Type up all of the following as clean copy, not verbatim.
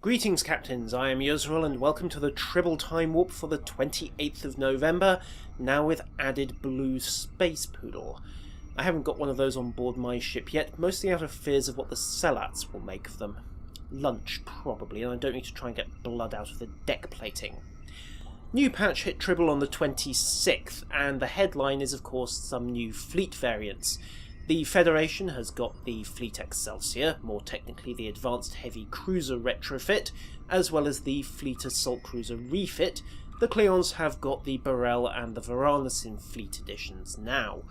Greetings, Captains. I am Yuzril, and welcome to the Tribble Timewarp for the 28th of November, now with added blue space poodle. I haven't got one of those on board my ship yet, mostly out of fears of what the Selats will make of them. Lunch, probably, and I don't need to try and get blood out of the deck plating. New patch hit Tribble on the 26th, and the headline is, of course, some new fleet variants. The Federation has got the Fleet Excelsior, more technically the Advanced Heavy Cruiser retrofit, as well as the Fleet Assault Cruiser refit. The Cleons have got the Burrell and the Varanus in fleet editions now.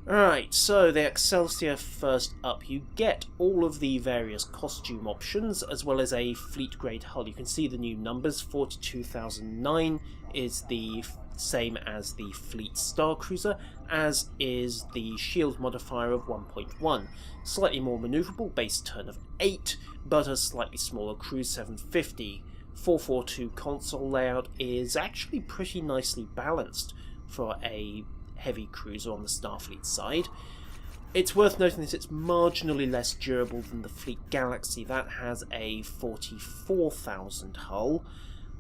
Alright, so the Excelsior first up. You get all of the various costume options, as well as a fleet grade hull. You can see the new numbers. 42,009 is the same as the Fleet Star Cruiser, as is the shield modifier of 1.1. Slightly more manoeuvrable, base turn of 8, but a slightly smaller cruise 750. 442 console layout is actually pretty nicely balanced for a heavy cruiser on the Starfleet side. It's worth noting that it's marginally less durable than the Fleet Galaxy. That has a 44,000 hull,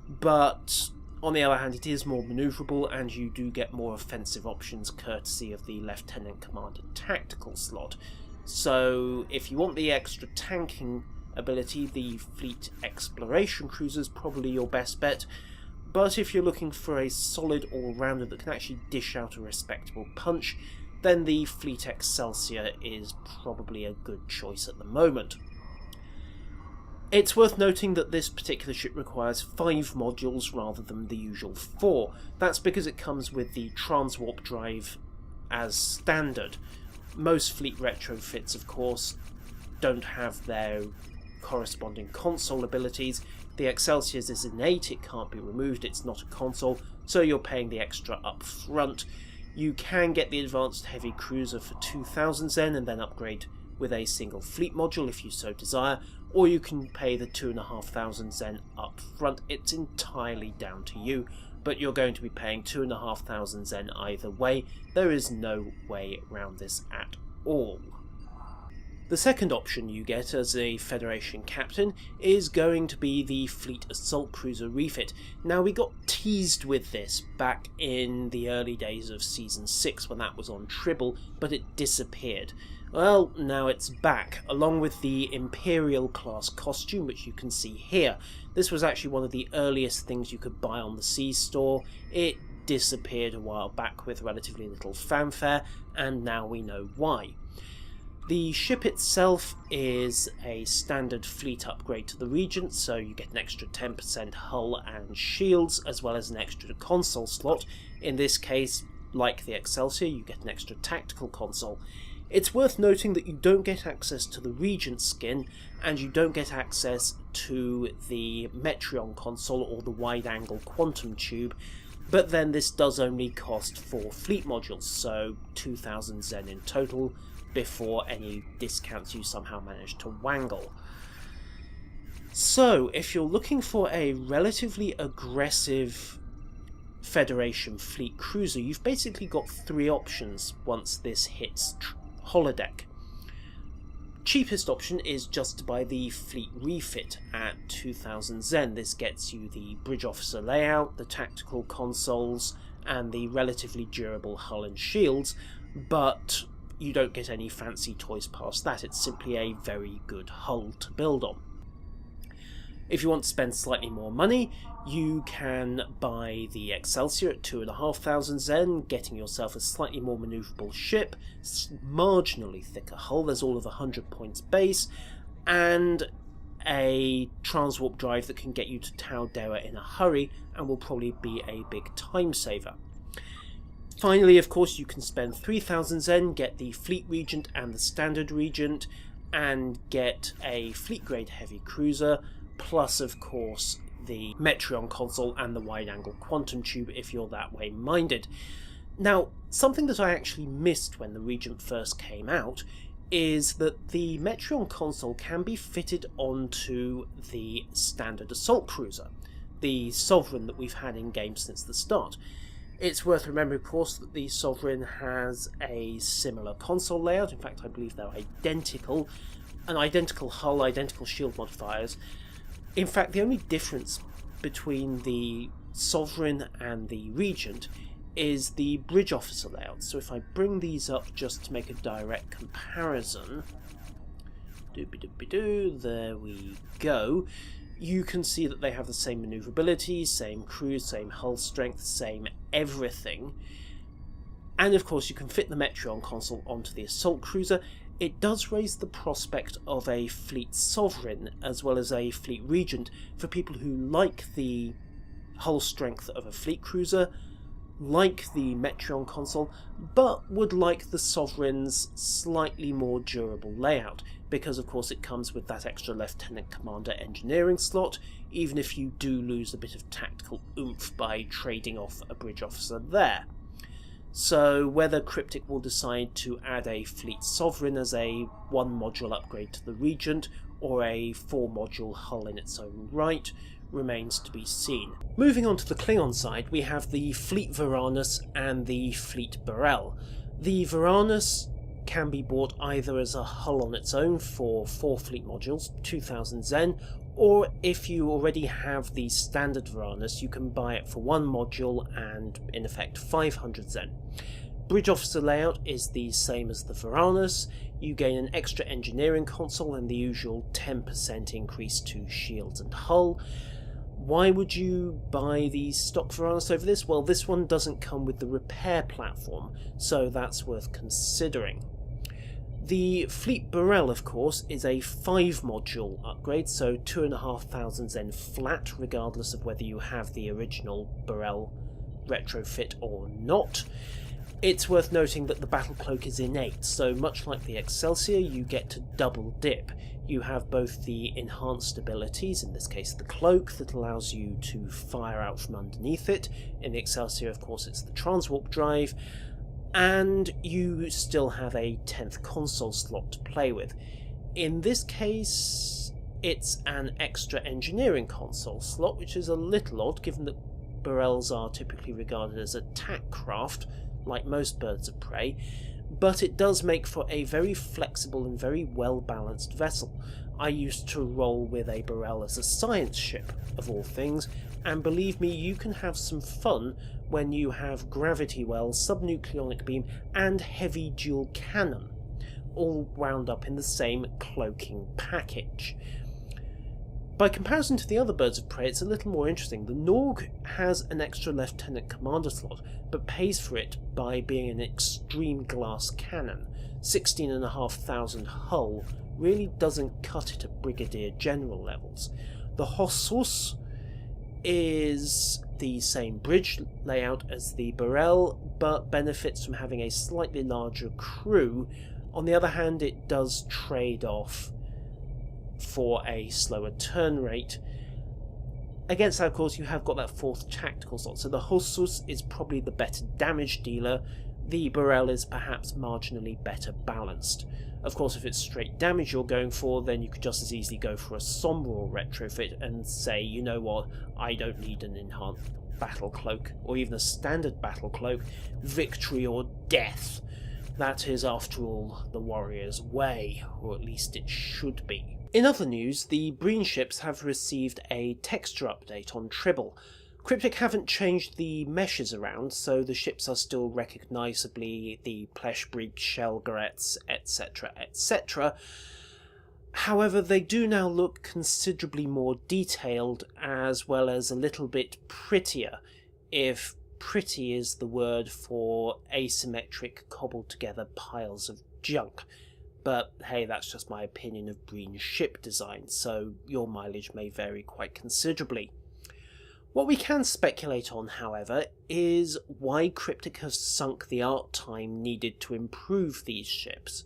but on the other hand, it is more manoeuvrable, and you do get more offensive options courtesy of the Lieutenant Commander tactical slot. So if you want the extra tanking ability, the Fleet Exploration Cruiser is probably your best bet. But if you're looking for a solid all-rounder that can actually dish out a respectable punch, then the Fleet Excelsior is probably a good choice at the moment. It's worth noting that this particular ship requires 5 modules rather than the usual 4. That's because it comes with the Transwarp drive as standard. Most fleet retrofits, of course, don't have their corresponding console abilities. The Excelsior's is innate, it can't be removed, it's not a console, so you're paying the extra up front. You can get the Advanced Heavy Cruiser for 2,000 Zen and then upgrade with a single fleet module if you so desire, or you can pay the 2,500 Zen up front. It's entirely down to you, but you're going to be paying 2,500 Zen either way. There is no way around this at all. The second option you get as a Federation captain is going to be the Fleet Assault Cruiser refit. Now, we got teased with this back in the early days of Season 6 when that was on Tribble, but it disappeared. Well, now it's back, along with the Imperial class costume, which you can see here. This was actually one of the earliest things you could buy on the Sea Store. It disappeared a while back with relatively little fanfare, and now we know why. The ship itself is a standard fleet upgrade to the Regent, so you get an extra 10% hull and shields, as well as an extra console slot. In this case, like the Excelsior, you get an extra tactical console. It's worth noting that you don't get access to the Regent skin, and you don't get access to the Metreon console or the wide-angle quantum tube, but then this does only cost 4 fleet modules, so 2,000 Zen in total, before any discounts you somehow manage to wangle. So, if you're looking for a relatively aggressive Federation fleet cruiser, you've basically got 3 options once this hits holodeck. Cheapest option is just to buy the fleet refit at 2,000 Zen. This gets you the bridge officer layout, the tactical consoles, and the relatively durable hull and shields, but you don't get any fancy toys past that. It's simply a very good hull to build on. If you want to spend slightly more money, you can buy the Excelsior at 2,500 Zen, getting yourself a slightly more manoeuvrable ship, marginally thicker hull, there's all of 100 points base, and a transwarp drive that can get you to Tau Dera in a hurry and will probably be a big time saver. Finally, of course, you can spend 3,000 Zen, get the Fleet Regent and the Standard Regent, and get a Fleet Grade Heavy Cruiser, plus, of course, the Metreon console and the wide-angle quantum tube if you're that way minded. Now, something that I actually missed when the Regent first came out is that the Metreon console can be fitted onto the Standard Assault Cruiser, the Sovereign that we've had in game since the start. It's worth remembering, of course, that the Sovereign has a similar console layout. In fact, I believe they're identical. An identical hull, identical shield modifiers. In fact, the only difference between the Sovereign and the Regent is the bridge officer layout. So if I bring these up just to make a direct comparison, there we go, you can see that they have the same manoeuvrability, same crew, same hull strength, same everything. And of course you can fit the Metreon console onto the assault cruiser. It does raise the prospect of a fleet Sovereign as well as a fleet Regent for people who like the hull strength of a fleet cruiser, like the Metreon console, but would like the Sovereign's slightly more durable layout, because of course it comes with that extra Lieutenant Commander engineering slot, even if you do lose a bit of tactical oomph by trading off a bridge officer there. So whether Cryptic will decide to add a Fleet Sovereign as a 1-module upgrade to the Regent, or a 4-module hull in its own right, remains to be seen. Moving on to the Klingon side, we have the Fleet Varanus and the Fleet Burrell. The Varanus can be bought either as a hull on its own for 4 fleet modules, 2000 Zen, or if you already have the standard Varanus, you can buy it for 1 module and in effect 500 Zen. Bridge officer layout is the same as the Varanus. You gain an extra engineering console and the usual 10% increase to shields and hull. Why would you buy the stock Varanus over this? Well, this one doesn't come with the repair platform, so that's worth considering. The Fleet Burrell, of course, is a 5-module upgrade, so 2,500 Zen flat, regardless of whether you have the original Burrell retrofit or not. It's worth noting that the Battle Cloak is innate, so much like the Excelsior, you get to double dip. You have both the enhanced abilities, in this case the cloak, that allows you to fire out from underneath it. In the Excelsior, of course, it's the transwarp drive. And you still have a 10th console slot to play with. In this case, it's an extra engineering console slot, which is a little odd given that Burrells are typically regarded as attack craft, like most birds of prey, but it does make for a very flexible and very well-balanced vessel. I used to roll with a Burrell as a science ship, of all things, and believe me, you can have some fun when you have gravity well, subnucleonic beam, and heavy dual cannon, all wound up in the same cloaking package. By comparison to the other birds of prey, it's a little more interesting. The Norg has an extra Lieutenant Commander slot, but pays for it by being an extreme glass cannon. 16,500 hull really doesn't cut it at Brigadier General levels. The Hossus is the same bridge layout as the Burrell, but benefits from having a slightly larger crew. On the other hand, it does trade off for a slower turn rate. Against that, of course, you have got that 4th tactical slot, so the Hossus is probably the better damage dealer. The Burrell is perhaps marginally better balanced. Of course, if it's straight damage you're going for, then you could just as easily go for a Sombror retrofit and say, you know what, I don't need an enhanced battle cloak, or even a standard battle cloak. Victory or death. That is, after all, the warrior's way, or at least it should be. In other news, the Breen ships have received a texture update on Tribble. Cryptic haven't changed the meshes around, so the ships are still recognisably the Pleshbreek, Shelgarettes, etc, etc. However, they do now look considerably more detailed, as well as a little bit prettier, if pretty is the word for asymmetric, cobbled together piles of junk. But hey, that's just my opinion of Breen ship design, so your mileage may vary quite considerably. What we can speculate on, however, is why Cryptic has sunk the art time needed to improve these ships.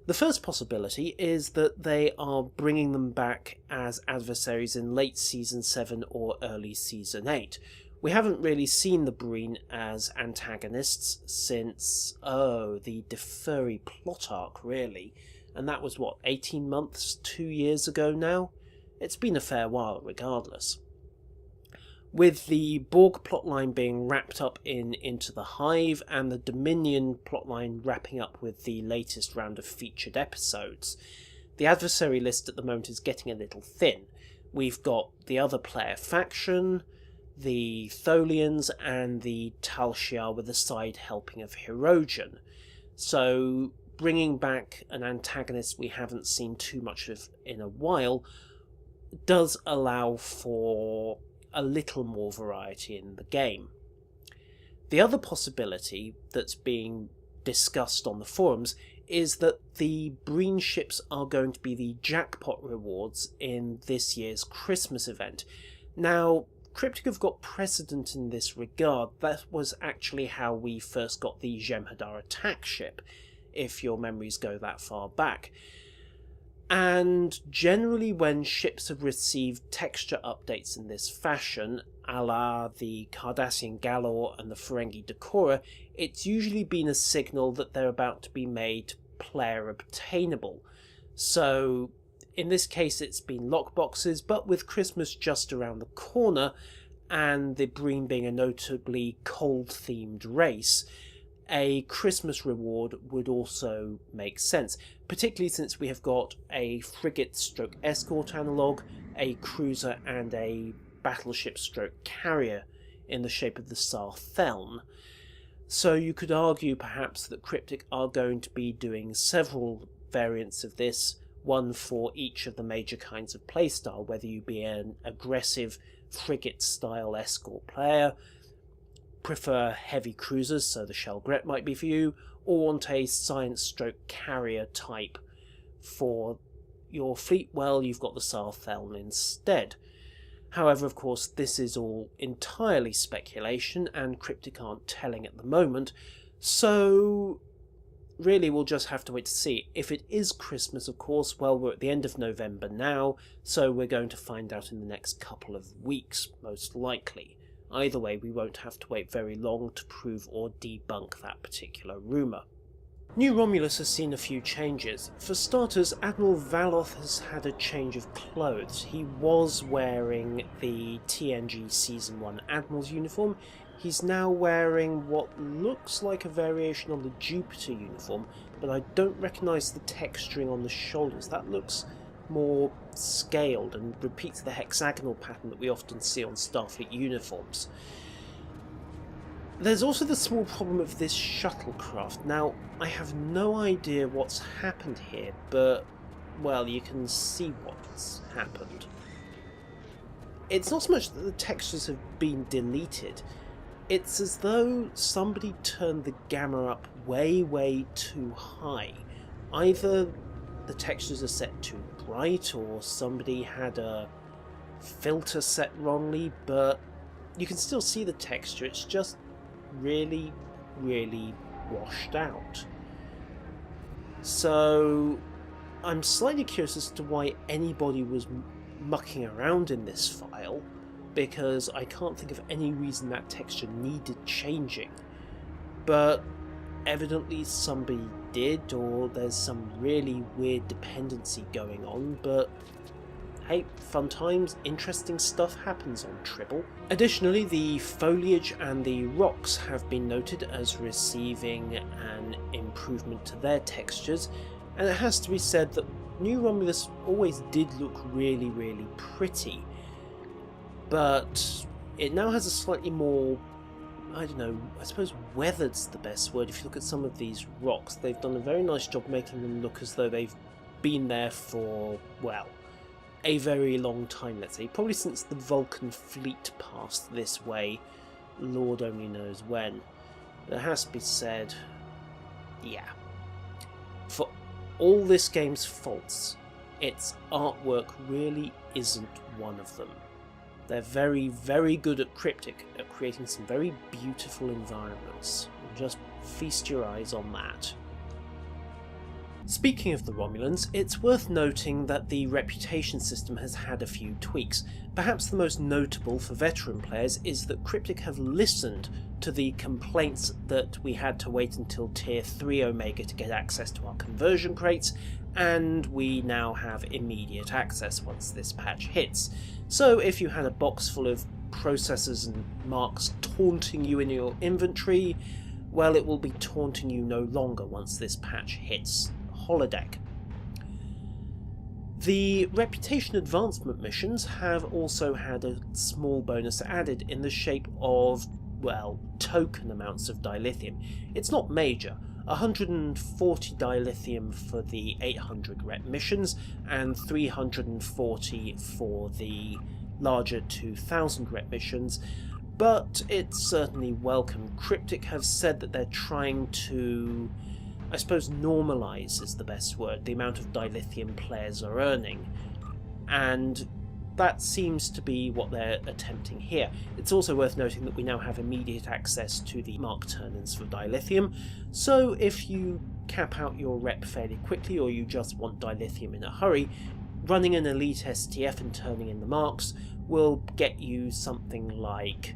The first possibility is that they are bringing them back as adversaries in late Season 7 or early Season 8. We haven't really seen the Breen as antagonists since, the Defuri plot arc, really. And that was, 18 months, 2 years ago now? It's been a fair while, regardless. With the Borg plotline being wrapped up in Into the Hive, and the Dominion plotline wrapping up with the latest round of featured episodes, the adversary list at the moment is getting a little thin. We've got the other player faction, the Tholians, and the Tal Shiar with a side helping of Hirogen. So bringing back an antagonist we haven't seen too much of in a while does allow for a little more variety in the game. The other possibility that's being discussed on the forums is that the Breen ships are going to be the jackpot rewards in this year's Christmas event. Now, Cryptic have got precedent in this regard. That was actually how we first got the Jem'Hadar attack ship, if your memories go that far back. And generally when ships have received texture updates in this fashion, a la the Cardassian Galor and the Ferengi Decora, it's usually been a signal that they're about to be made player obtainable. So in this case it's been lockboxes, but with Christmas just around the corner and the Breen being a notably cold themed race, a Christmas reward would also make sense, particularly since we have got a frigate-escort analogue, a cruiser and a battleship-carrier in the shape of the Sar Theln. So you could argue perhaps that Cryptic are going to be doing several variants of this, one for each of the major kinds of playstyle, whether you be an aggressive frigate-style escort player, prefer heavy cruisers, so the Shelgret might be for you, or want a science-carrier type for your fleet, well, you've got the Sar Theln instead. However, of course, this is all entirely speculation, and Cryptic aren't telling at the moment, so really we'll just have to wait to see. If it is Christmas, of course, well, we're at the end of November now, so we're going to find out in the next couple of weeks, most likely. Either way, we won't have to wait very long to prove or debunk that particular rumour. New Romulus has seen a few changes. For starters, Admiral Valoth has had a change of clothes. He was wearing the TNG Season 1 Admiral's uniform. He's now wearing what looks like a variation on the Jupiter uniform, but I don't recognise the texturing on the shoulders. That looks more scaled and repeats the hexagonal pattern that we often see on Starfleet uniforms. There's also the small problem of this shuttlecraft. Now, I have no idea what's happened here, but, well, you can see what's happened. It's not so much that the textures have been deleted, it's as though somebody turned the gamma up way, way too high. Either the textures are set too bright, or somebody had a filter set wrongly, but you can still see the texture. It's just really, really washed out. So I'm slightly curious as to why anybody was mucking around in this file, because I can't think of any reason that texture needed changing. But evidently somebody did, or there's some really weird dependency going on, but hey, fun times, interesting stuff happens on Tribble. Additionally, the foliage and the rocks have been noted as receiving an improvement to their textures, and it has to be said that New Romulus always did look really, really pretty, but it now has a slightly more, I don't know, I suppose weathered's the best word. If you look at some of these rocks, they've done a very nice job making them look as though they've been there for, well, a very long time, let's say. Probably since the Vulcan fleet passed this way, Lord only knows when. It has to be said, yeah. For all this game's faults, its artwork really isn't one of them. They're very, very good at Cryptic, at creating some very beautiful environments. Just feast your eyes on that. Speaking of the Romulans, it's worth noting that the reputation system has had a few tweaks. Perhaps the most notable for veteran players is that Cryptic have listened to the complaints that we had to wait until Tier 3 Omega to get access to our conversion crates, and we now have immediate access once this patch hits. So if you had a box full of processors and marks taunting you in your inventory, well, it will be taunting you no longer once this patch hits holodeck. The reputation advancement missions have also had a small bonus added in the shape of, well, token amounts of dilithium. It's not major. 140 dilithium for the 800 rep missions and 340 for the larger 2000 rep missions, but it's certainly welcome. Cryptic have said that they're trying to, I suppose, normalise is the best word, the amount of dilithium players are earning, and that seems to be what they're attempting here. It's also worth noting that we now have immediate access to the mark turn-ins for dilithium, so if you cap out your rep fairly quickly or you just want dilithium in a hurry, running an elite STF and turning in the marks will get you something like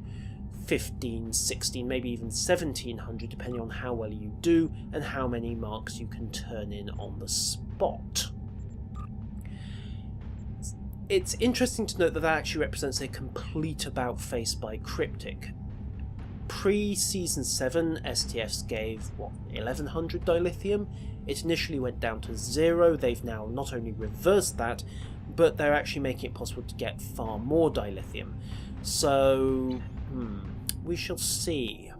15, 16, maybe even 1700 depending on how well you do and how many marks you can turn in on the spot. It's interesting to note that that actually represents a complete about-face by Cryptic. Pre-Season 7, STFs gave, 1100 dilithium? It initially went down to 0, they've now not only reversed that, but they're actually making it possible to get far more dilithium. So, we shall see.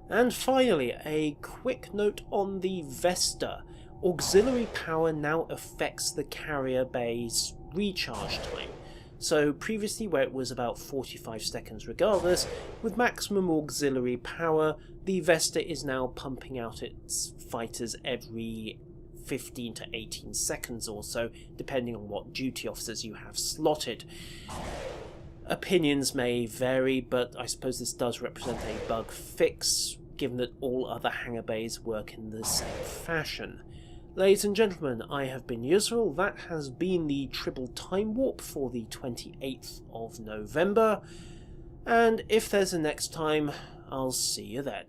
And finally, a quick note on the Vesta. Auxiliary power now affects the carrier bay's recharge time. So previously, where it was about 45 seconds regardless, with maximum auxiliary power, the Vesta is now pumping out its fighters every 15 to 18 seconds or so, depending on what duty officers you have slotted. Opinions may vary, but I suppose this does represent a bug fix, given that all other hangar bays work in the same fashion. Ladies and gentlemen, I have been Yusril. That has been the Tribble Timewarp for the 28th of November, and if there's a next time, I'll see you then.